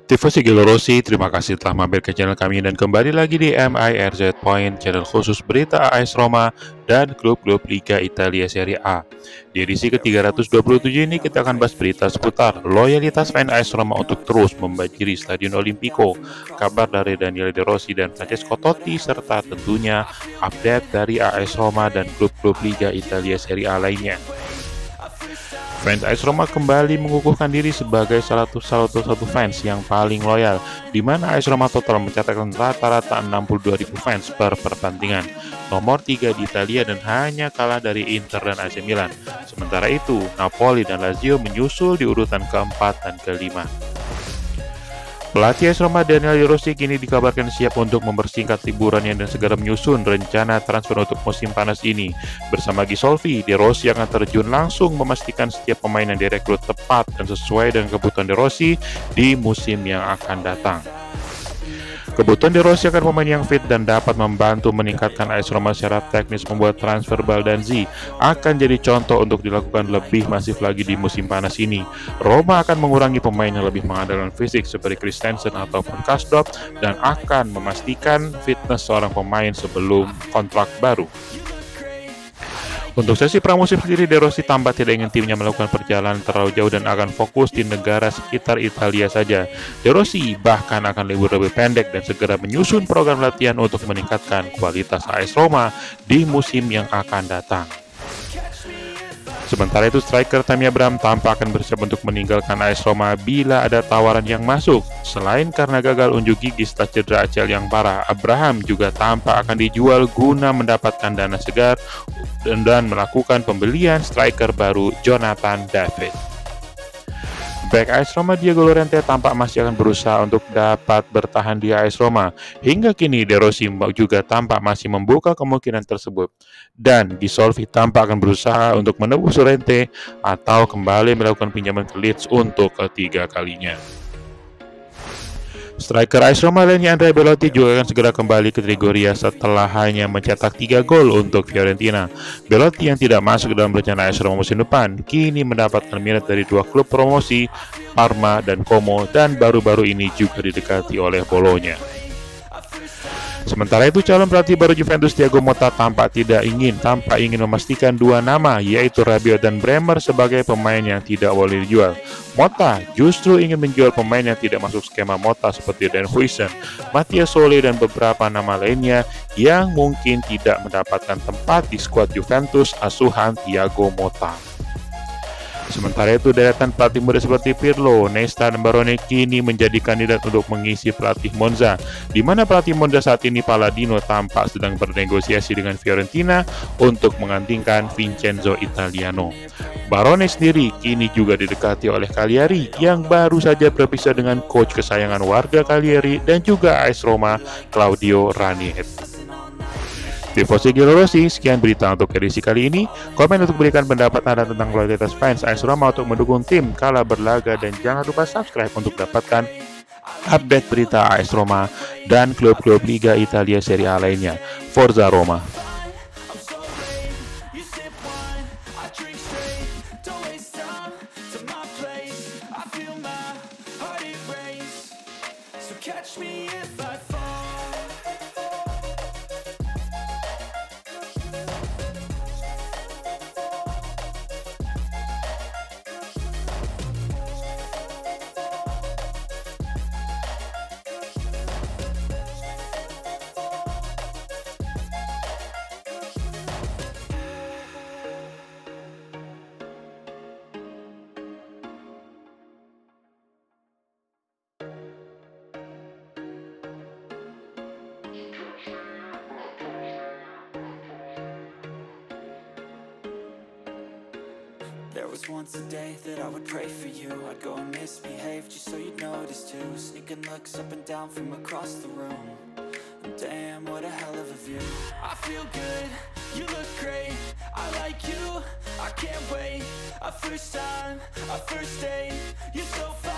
Tifosi Gelo Rossi, terima kasih telah mampir ke channel kami dan kembali lagi di MIRZ Point, channel khusus berita AS Roma dan klub-klub Liga Italia Serie A. Di edisi ke-327 ini kita akan bahas berita seputar loyalitas fans AS Roma untuk terus membanjiri Stadion Olimpico, kabar dari Daniele De Rossi dan Francesco Totti, serta tentunya update dari AS Roma dan klub-klub Liga Italia Serie A lainnya. Fans AS Roma kembali mengukuhkan diri sebagai salah satu fans yang paling loyal, di mana AS Roma total mencatatkan rata-rata 62.000 fans per pertandingan, nomor 3 di Italia dan hanya kalah dari Inter dan AC Milan. Sementara itu, Napoli dan Lazio menyusul di urutan keempat dan kelima. Pelatih AS Roma Daniele De Rossi kini dikabarkan siap untuk mempersingkat liburannya dan segera menyusun rencana transfer untuk musim panas ini. Bersama Ghisolfi, De Rossi akan terjun langsung memastikan setiap pemain yang direkrut tepat dan sesuai dengan kebutuhan De Rossi di musim yang akan datang. Kebutuhan De Rossi akan pemain yang fit dan dapat membantu meningkatkan AS Roma secara teknis. Membuat transfer Baldanzi akan jadi contoh untuk dilakukan lebih masif lagi di musim panas ini. Roma akan mengurangi pemain yang lebih mengandalkan fisik seperti Christensen ataupun Kasdorp dan akan memastikan fitness seorang pemain sebelum kontrak baru. Untuk sesi pramusim sendiri, De Rossi tampak tidak ingin timnya melakukan perjalanan terlalu jauh dan akan fokus di negara sekitar Italia saja. De Rossi bahkan akan libur lebih pendek dan segera menyusun program latihan untuk meningkatkan kualitas AS Roma di musim yang akan datang. Sementara itu, striker Tammy Abraham tampak akan bersiap untuk meninggalkan AS Roma bila ada tawaran yang masuk. Selain karena gagal unjuk gigi setelah cedera ACL yang parah, Abraham juga tampak akan dijual guna mendapatkan dana segar dan melakukan pembelian striker baru Jonathan David. Back AS Roma Diego Llorente tampak masih akan berusaha untuk dapat bertahan di AS Roma. Hingga kini De Rossi juga tampak masih membuka kemungkinan tersebut. Dan Ghisolfi tampak akan berusaha untuk menebus Llorente atau kembali melakukan pinjaman ke Leeds untuk ketiga kalinya. Striker AS Roma lainnya Andrea Belotti juga akan segera kembali ke Trigoria setelah hanya mencetak 3 gol untuk Fiorentina. Belotti yang tidak masuk dalam rencana AS Roma musim depan kini mendapatkan minat dari 2 klub promosi, Parma dan Como, dan baru-baru ini juga didekati oleh Bologna. Sementara itu, calon pelatih baru Juventus Thiago Motta tampak ingin memastikan 2 nama, yaitu Rabiot dan Bremer sebagai pemain yang tidak boleh dijual. Motta justru ingin menjual pemain yang tidak masuk skema Motta seperti Dan Huijsen, Matthias Sole, dan beberapa nama lainnya yang mungkin tidak mendapatkan tempat di skuad Juventus asuhan Thiago Motta. Sementara itu, deretan pelatih muda seperti Pirlo, Nesta, dan Barone kini menjadi kandidat untuk mengisi pelatih Monza, di mana pelatih Monza saat ini Palladino tampak sedang bernegosiasi dengan Fiorentina untuk menggantikan Vincenzo Italiano. Barone sendiri kini juga didekati oleh Cagliari yang baru saja berpisah dengan coach kesayangan warga Cagliari dan juga AS Roma, Claudio Ranieri. Tifosi Gelo Rossi, sekian berita untuk edisi kali ini. Komen untuk berikan pendapat Anda tentang loyalitas fans AS Roma untuk mendukung tim kala berlaga, dan jangan lupa subscribe untuk dapatkan update berita AS Roma dan klub-klub Liga Italia Serie A lainnya. Forza Roma! There was once a day that I would pray for you. I'd go and misbehave just so you'd notice too. Sneaking looks up and down from across the room. Damn, what a hell of a view. I feel good, you look great. I like you, I can't wait. A first time, a first date. You're so fine.